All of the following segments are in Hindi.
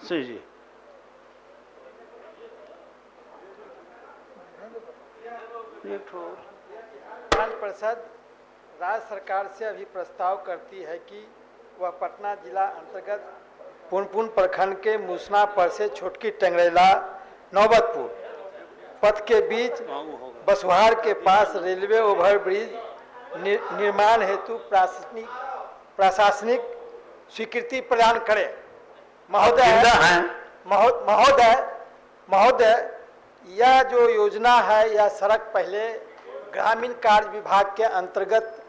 जी विधान परिषद राज्य सरकार से अभी प्रस्ताव करती है कि वह पटना जिला अंतर्गत पुनपुन प्रखंड के मुसनापुर से छोटकी टंगरेला नौबतपुर पथ के बीच बसुहार के पास रेलवे ओवरब्रिज निर्माण हेतु प्रशासनिक स्वीकृति प्रदान करें। महोदय यह जो योजना है यह सड़क पहले ग्रामीण कार्य विभाग के अंतर्गत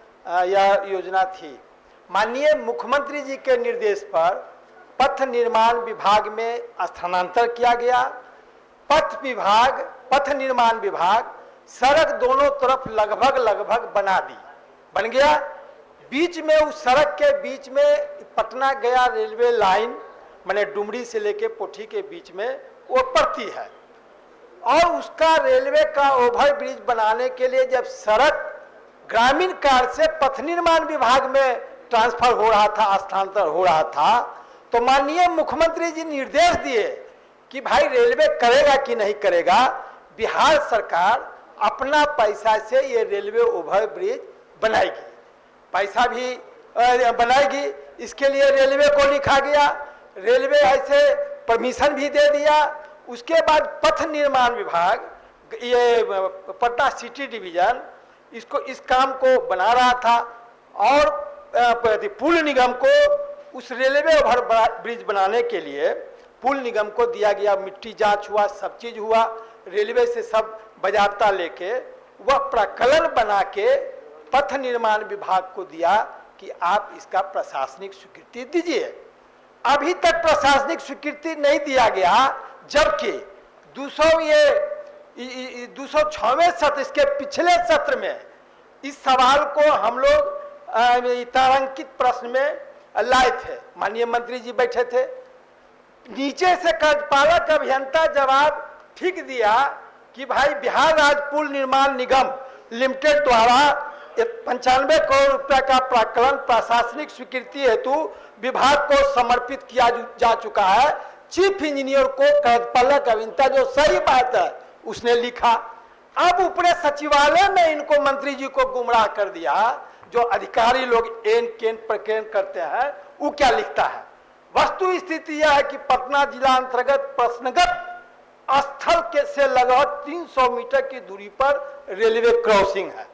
यह योजना थी। माननीय मुख्यमंत्री जी के निर्देश पर पथ निर्माण विभाग में स्थानांतर किया गया। पथ निर्माण विभाग सड़क दोनों तरफ लगभग बन गया। बीच में उस सड़क के बीच में पटना गया रेलवे लाइन माने डुमरी से लेके पोठी के बीच में वो पड़ती है और उसका रेलवे का ओवरब्रिज बनाने के लिए जब सड़क ग्रामीण कार्य से पथ निर्माण विभाग में ट्रांसफर हो रहा था, स्थानांतर हो रहा था, तो माननीय मुख्यमंत्री जी निर्देश दिए कि भाई रेलवे करेगा कि नहीं करेगा। बिहार सरकार अपना पैसा से ये रेलवे ओवरब्रिज बनाएगी, पैसा भी बनाएगी। इसके लिए रेलवे को लिखा गया, रेलवे ऐसे परमिशन भी दे दिया। उसके बाद पथ निर्माण विभाग ये पटना सिटी डिवीजन इस काम को बना रहा था और पुल निगम को उस रेलवे ओवर ब्रिज बनाने के लिए पुल निगम को दिया गया। मिट्टी जांच हुआ, सब चीज हुआ, रेलवे से सब बाजाबता लेके वह प्रकलन बना के पथ निर्माण विभाग को दिया कि आप इसका प्रशासनिक स्वीकृति दीजिए। अभी तक प्रशासनिक स्वीकृति नहीं दिया गया, जबकि 206वें सत्र इसके पिछले सत्र में इस सवाल को हम लोग तारांकित प्रश्न में लाए थे। माननीय मंत्री जी बैठे थे, नीचे से कार्यपालक अभियंता जवाब ठीक दिया कि भाई बिहार राज्य पुल निर्माण निगम लिमिटेड द्वारा 95 करोड़ रुपया का प्राक्कलन प्रशासनिक स्वीकृति हेतु विभाग को समर्पित किया जा चुका है। चीफ इंजीनियर को कार्यपालक अभियंता जो सही बात है उसने लिखा। अब ऊपरी सचिवालय ने इनको मंत्री जी को गुमराह कर दिया। जो अधिकारी लोग एन केन प्रकेन करते हैं वो क्या लिखता है। वस्तु स्थिति यह है कि पटना जिला अंतर्गत प्रश्नगत स्थल के से लगभग 300 मीटर की दूरी पर रेलवे क्रॉसिंग है।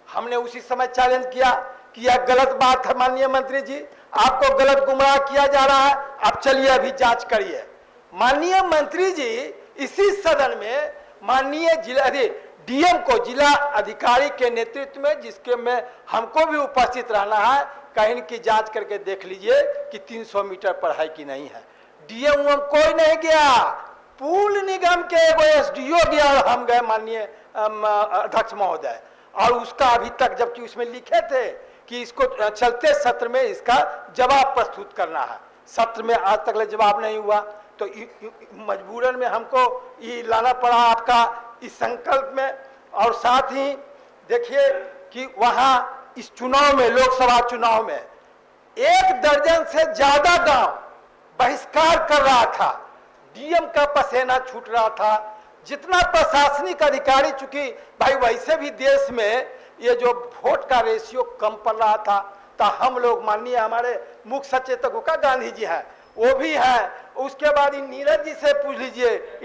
हमने उसी समय चैलेंज किया कि यह गलत बात है माननीय मंत्री जी, आपको गलत गुमराह किया जा रहा है, आप चलिए अभी जांच करिए। माननीय मंत्री जी इसी सदन में माननीय जिला डीएम को जिला अधिकारी के नेतृत्व में, जिसके में हमको भी उपस्थित रहना है, कहीं की जांच करके देख लीजिए कि 300 मीटर पर है कि नहीं है। डीएम कोई नहीं गया, पुल निगम के एगो एसडीओ गया और हम गए माननीय अध्यक्ष महोदय, और उसका अभी तक जबकि उसमें लिखे थे कि इसको चलते सत्र में इसका जवाब प्रस्तुत करना है, सत्र में आज तक जवाब नहीं हुआ। तो मजबूरन में हमको ये लाना पड़ा आपका इस संकल्प में। और साथ ही देखिए कि वहां इस चुनाव में, लोकसभा चुनाव में 1 दर्जन से ज्यादा गांव बहिष्कार कर रहा था। डीएम का पसीना छूट रहा था। जितना प्रशासनिक अधिकारी, चूंकि भाई वैसे भी देश में ये जो वोट का रेशियो कम पड़ रहा था, तो हम लोग माननीय हमारे मुख्य सचेतक का गांधी जी हैं, वो भी है। उसके बाद नीरज जी से पूछ लीजिए,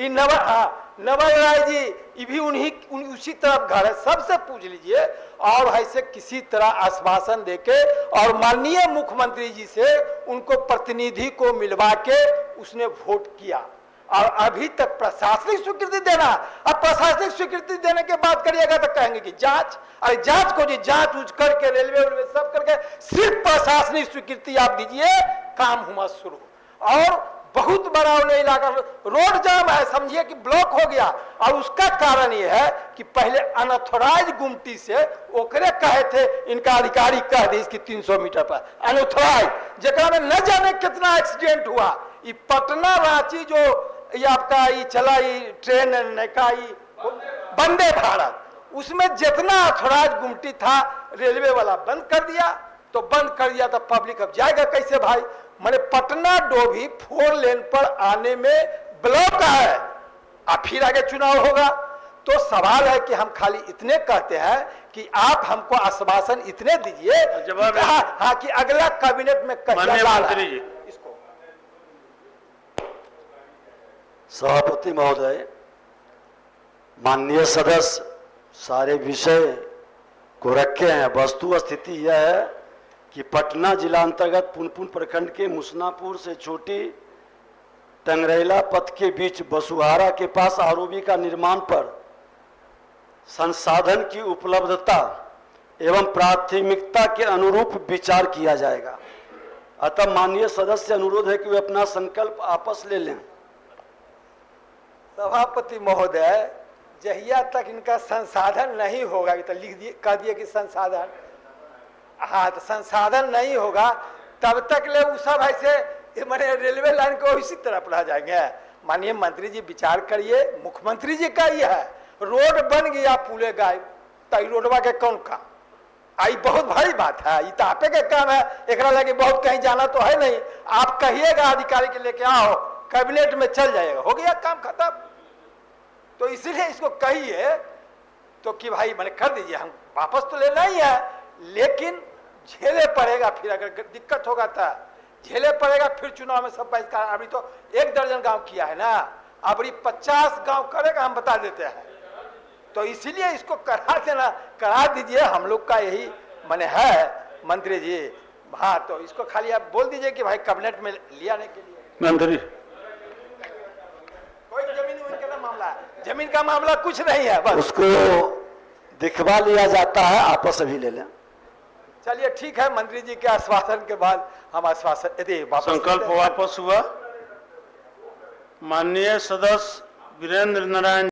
नवल राय जी, ये भी उसी तरफ घर है, सबसे पूछ लीजिए। और ऐसे किसी तरह आश्वासन देके और माननीय मुख्यमंत्री जी से उनको प्रतिनिधि को मिलवा के उसने वोट किया। और अभी तक प्रशासनिक स्वीकृति देना, अब प्रशासनिक स्वीकृति देने के बाद करिएगा तो कहेंगे कि जांच। अरे जांच को जी जांच उच करके रेलवे सब करके सिर्फ प्रशासनिक स्वीकृति आप दीजिए, काम हुआ शुरू। और बहुत बड़ा इलाका रोड जाम है, समझिए कि ब्लॉक हो गया। और उसका कारण ये है कि पहले अनऑथोराइज गुमटी से ओकरे कहे थे, इनका अधिकारी कह दी इसकी 300 मीटर पर अनऑथोराइज, जगह में न जाने कितना एक्सीडेंट हुआ। ये पटना रांची जो ये आपका ये चला ये ट्रेन वंदे भारत, उसमें जितना अथोराइज गुमटी था रेलवे वाला बंद कर दिया। तो बंद कर दिया तो पब्लिक अब जाएगा कैसे भाई। माने पटना डोभी 4 लेन पर आने में ब्लॉक है। अब फिर आगे चुनाव होगा तो सवाल है कि हम खाली इतने कहते हैं कि आप हमको आश्वासन इतने दीजिए जवाब कि हाँ कि अगला कैबिनेट में माननीय मंत्री जी। इसको सभापति महोदय, माननीय सदस्य सारे विषय को रखे हैं। वस्तु स्थिति यह है कि पटना जिला अंतर्गत पुनपुन प्रखंड के मुसनापुर से छोटी टंगरेला पथ के बीच बसुहारा के पास आरओबी का निर्माण पर संसाधन की उपलब्धता एवं प्राथमिकता के अनुरूप विचार किया जाएगा। अतः माननीय सदस्य से अनुरोध है कि वे अपना संकल्प आपस ले लें। सभापति महोदय, जहिया तक इनका संसाधन नहीं होगा, तो लिख दिए कह दिए कि संसाधन, हाँ तो संसाधन नहीं होगा तब तक ले वो सब ऐसे मैंने रेलवे लाइन को इसी तरफ रह जाएंगे। माननीय मंत्री जी विचार करिए, मुख्यमंत्री जी का ही है, रोड बन गया पुले गायब, तो रोडवा के कौन काम आई? बहुत भारी बात है, ये तो आपे के काम है, एक लगे बहुत कहीं जाना तो है नहीं, आप कहिएगा अधिकारी के लेके आओ, कैबिनेट में चल जाएगा, हो गया काम खत्म। तो इसीलिए इसको कहिए तो कि भाई मैंने कर दीजिए, हम वापस तो लेना ही है, लेकिन झेले पड़ेगा, फिर अगर दिक्कत होगा तो झेले पड़ेगा, फिर चुनाव में सब बहिष्कार। अभी तो 1 दर्जन गांव किया है ना, अभी 50 गांव करेगा, हम बता देते हैं। तो इसीलिए इसको करा देना, करा दीजिए, हम लोग का यही माने है मंत्री जी। हाँ तो इसको खाली आप बोल दीजिए कि भाई कैबिनेट में ले आने के लिए। मंत्री कोई जमीन का मामला है, जमीन का मामला कुछ नहीं है, बस उसको दिखवा लिया जाता है, आपस अभी ले लें। चलिए ठीक है, मंत्री जी के आश्वासन के बाद हम आश्वासन यदि वापस संकल्प वापस हुआ। माननीय सदस्य वीरेंद्र नारायण